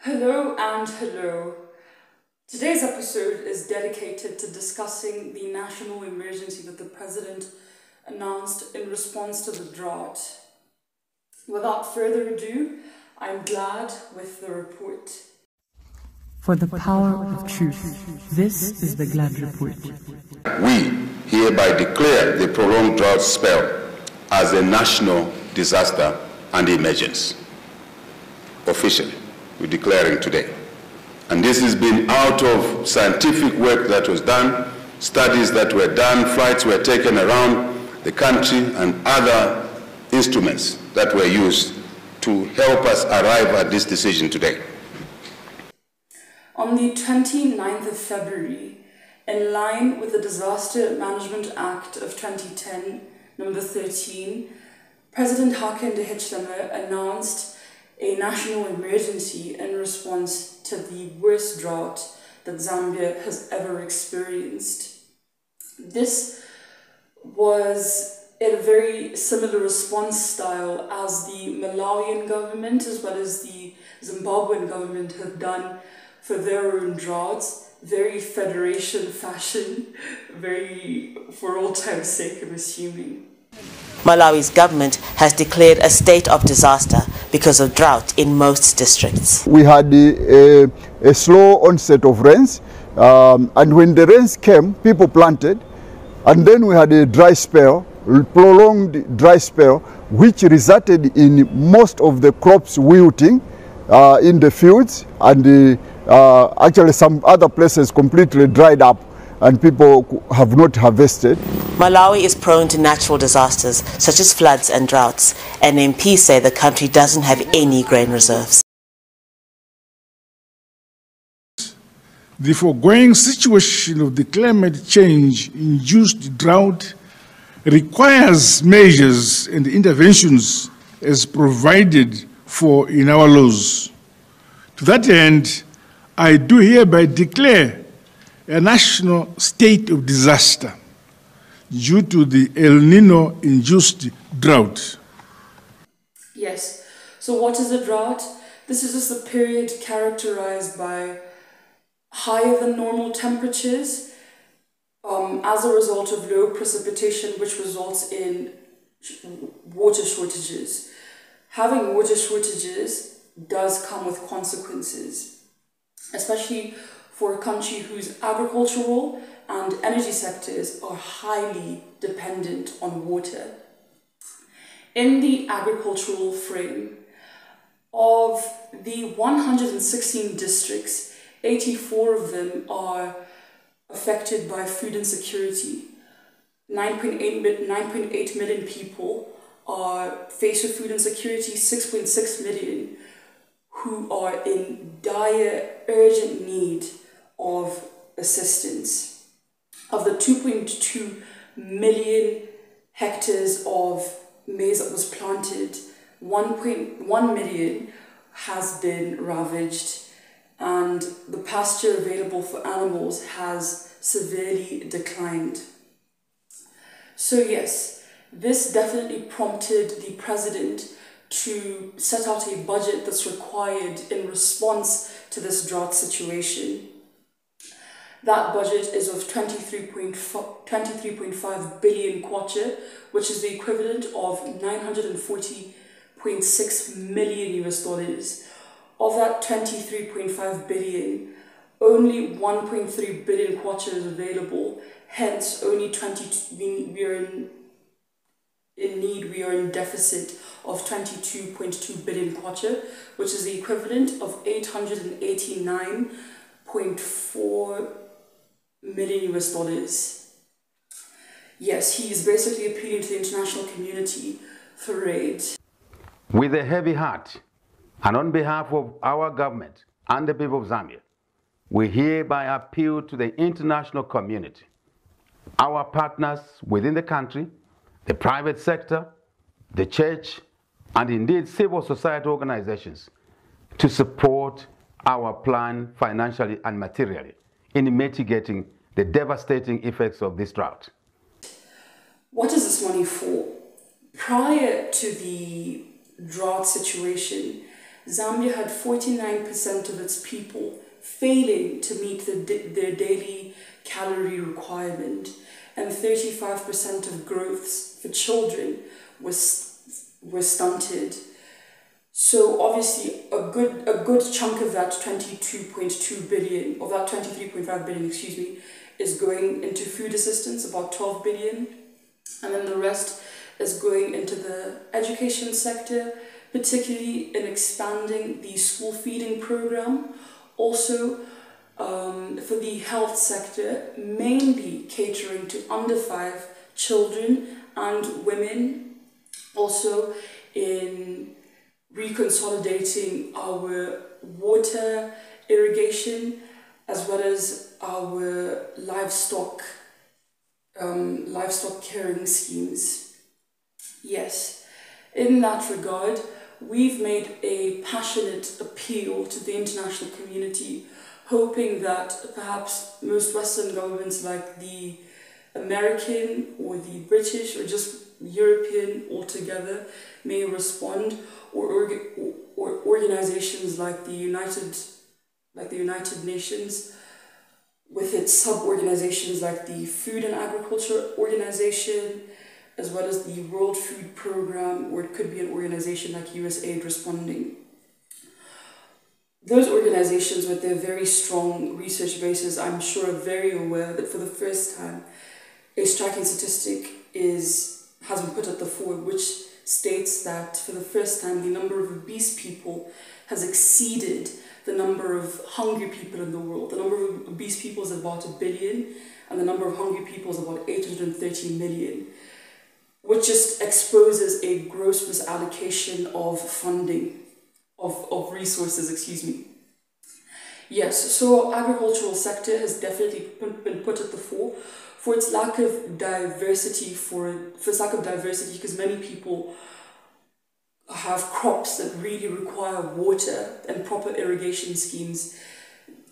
Hello and hello. Today's episode is dedicated to discussing the national emergency that the President announced in response to the drought. Without further ado, I'm glad with the report. For the power of truth, this is the Glad Report. We hereby declare the prolonged drought spell as a national disaster and emergency. Officially, we're declaring today. And this has been out of scientific work that was done, studies that were done, flights were taken around the country, and other instruments that were used to help us arrive at this decision today. On the 29th of February, in line with the Disaster Management Act of 2010, number 13, President Hakainde Hichilema announced a national emergency in response to the worst drought that Zambia has ever experienced. This was in a very similar response style as the Malawian government as well as the Zimbabwean government have done for their own droughts. Very federation fashion, very for all time's sake, I'm assuming. Malawi's government has declared a state of disaster because of drought in most districts. We had a slow onset of rains, and when the rains came, people planted, and then we had a dry spell, prolonged dry spell, which resulted in most of the crops wilting in the fields, and actually some other places completely dried up, and people have not harvested. Malawi is prone to natural disasters such as floods and droughts, and MPs say the country doesn't have any grain reserves. The foregoing situation of the climate change-induced drought requires measures and interventions as provided for in our laws. To that end, I do hereby declare a national state of disaster due to the El Nino-induced drought. Yes, so what is a drought? This is just a period characterized by higher than normal temperatures as a result of low precipitation, which results in water shortages. Having water shortages does come with consequences, especially for a country whose agricultural and energy sectors are highly dependent on water. In the agricultural frame, of the 116 districts, 84 of them are affected by food insecurity. 9.8 million people are faced with food insecurity, 6.6 million who are in dire, urgent need of assistance. Of the 2.2 million hectares of maize that was planted, 1.1 million has been ravaged, and the pasture available for animals has severely declined. So yes, this definitely prompted the president to set out a budget that's required in response to this drought situation. That budget is of 23.5 billion kwacha, which is the equivalent of 940.6 million US dollars. Of that 23.5 billion, only 1.3 billion kwacha is available. Hence, only we are in deficit of 22.2 billion kwacha, which is the equivalent of 889.4 million US dollars. Yes, he is basically appealing to the international community for aid. With a heavy heart, and on behalf of our government and the people of Zambia, we hereby appeal to the international community, our partners within the country, the private sector, the church, and indeed civil society organizations to support our plan financially and materially in mitigating the devastating effects of this drought. What is this money for? Prior to the drought situation, Zambia had 49% of its people failing to meet their daily calorie requirement, and 35% of growths for children were stunted. So obviously a good chunk of that 22.2 billion, of that 23.5 billion, excuse me, is going into food assistance, about 12 billion, and then the rest is going into the education sector, particularly in expanding the school feeding program. Also for the health sector, mainly catering to under 5 children and women. Also in reconsolidating our water irrigation as well as our livestock caring schemes. Yes, in that regard, we've made a passionate appeal to the international community, hoping that perhaps most Western governments like the American or the British or just European altogether may respond, or organizations like the United Nations with its sub-organizations like the Food and Agriculture Organization, as well as the World Food Program, or it could be an organization like USAID responding. Those organizations with their very strong research bases, I'm sure, are very aware that for the first time, a striking statistic has been put at the fore, which states that for the first time, the number of obese people has exceeded the number of hungry people in the world. The number of obese people is about 1 billion, and the number of hungry people is about 830 million, which just exposes a gross misallocation of funding, of resources, excuse me. Yes, so our agricultural sector has definitely been put at the fore for its lack of diversity, because many people have crops that really require water and proper irrigation schemes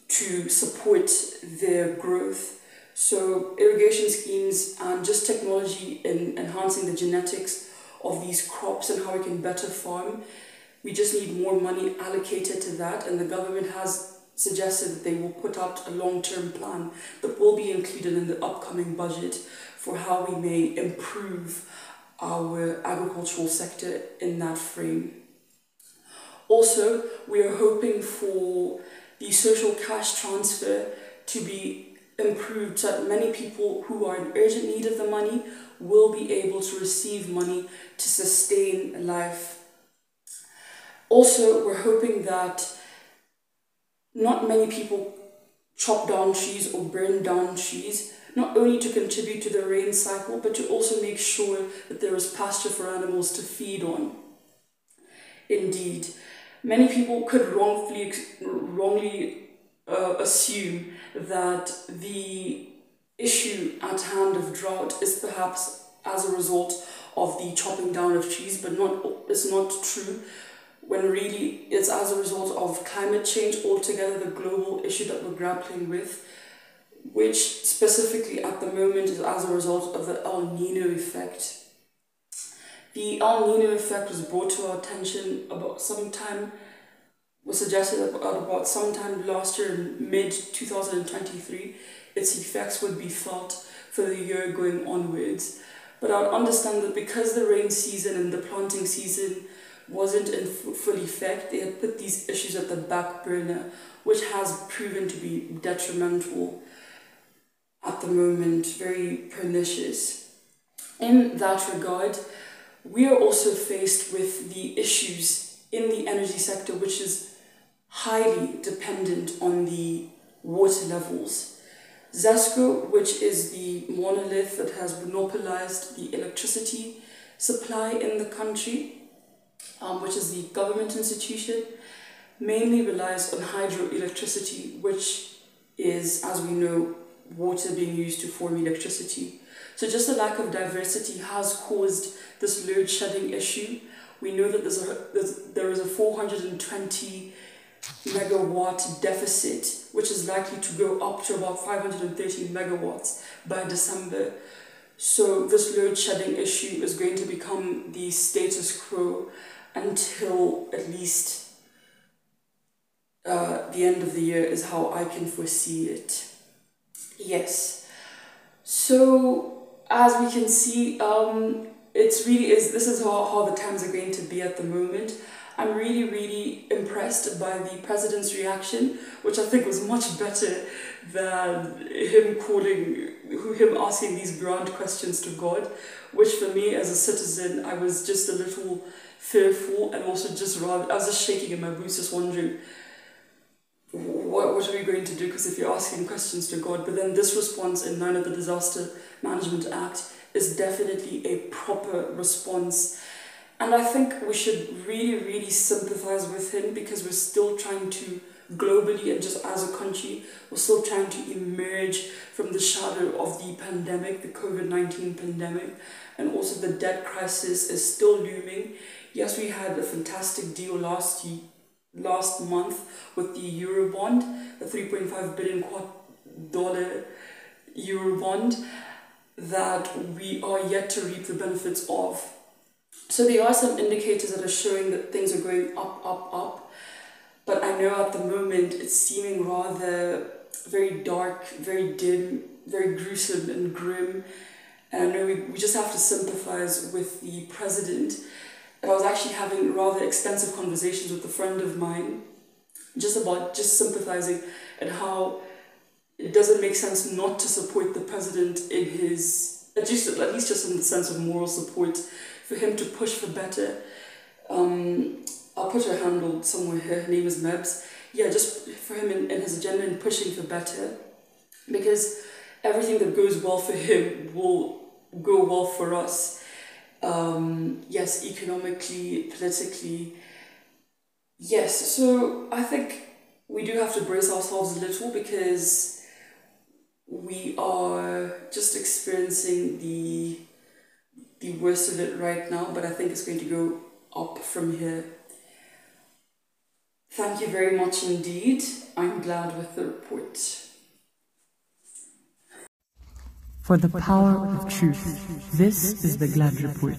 to support their growth. So irrigation schemes and just technology in enhancing the genetics of these crops and how we can better farm, we just need more money allocated to that, and the government has suggested that they will put out a long-term plan that will be included in the upcoming budget for how we may improve our agricultural sector in that frame. Also, we are hoping for the social cash transfer to be improved so that many people who are in urgent need of the money will be able to receive money to sustain life. Also, we're hoping that not many people chop down trees or burn down trees, not only to contribute to the rain cycle, but to also make sure that there is pasture for animals to feed on. Indeed, many people could wrongly assume that the issue at hand of drought is perhaps as a result of the chopping down of trees, but it's not true, when really it's as a result of climate change altogether, the global issue that we're grappling with, which specifically at the moment is as a result of the El Nino effect. The El Nino effect was brought to our attention was suggested about sometime last year, in mid-2023, its effects would be felt for the year going onwards. But I would understand that because the rain season and the planting season wasn't in full effect, they had put these issues at the back burner, which has proven to be detrimental at the moment, very pernicious. In that regard, we are also faced with the issues in the energy sector, which is highly dependent on the water levels. ZESCO, which is the monolith that has monopolized the electricity supply in the country, which is the government institution, mainly relies on hydroelectricity, which is, as we know, water being used to form electricity. So just the lack of diversity has caused this load shedding issue. We know that there is a 420 megawatt deficit, which is likely to go up to about 530 megawatts by December. So this load shedding issue is going to become the status quo until at least the end of the year is how I can foresee it. Yes. So as we can see, this is how the times are going to be at the moment. I'm really impressed by the president's reaction, which I think was much better than him asking these grand questions to God, which for me as a citizen, I was just a little fearful, and also I was just shaking in my boots, just wondering, what are we going to do? Because if you're asking questions to God, but then this response in line of the Disaster Management Act is definitely a proper response. And I think we should really sympathize with him, because we're still trying to, globally and just as a country, we're still trying to emerge from the shadow of the pandemic, the COVID-19 pandemic, and also the debt crisis is still looming. Yes, we had a fantastic deal last month with the Eurobond, the $3.5 billion Eurobond that we are yet to reap the benefits of. So there are some indicators that are showing that things are going up, but I know at the moment it's seeming rather very dark, very dim, very gruesome and grim, and I know we just have to sympathize with the president. And I was actually having rather extensive conversations with a friend of mine just sympathizing and how it doesn't make sense not to support the president in his, at least just in the sense of moral support, for him to push for better. I'll put her handle somewhere here, her name is Mebs. Yeah, just for him in his agenda and pushing for better, because everything that goes well for him will go well for us. Yes, economically, politically, yes. So I think we do have to brace ourselves a little, because we are just experiencing the worst of it right now, but I think it's going to go up from here. Thank you very much indeed. I'm glad with the report. For the power of truth, this is the Glad Report.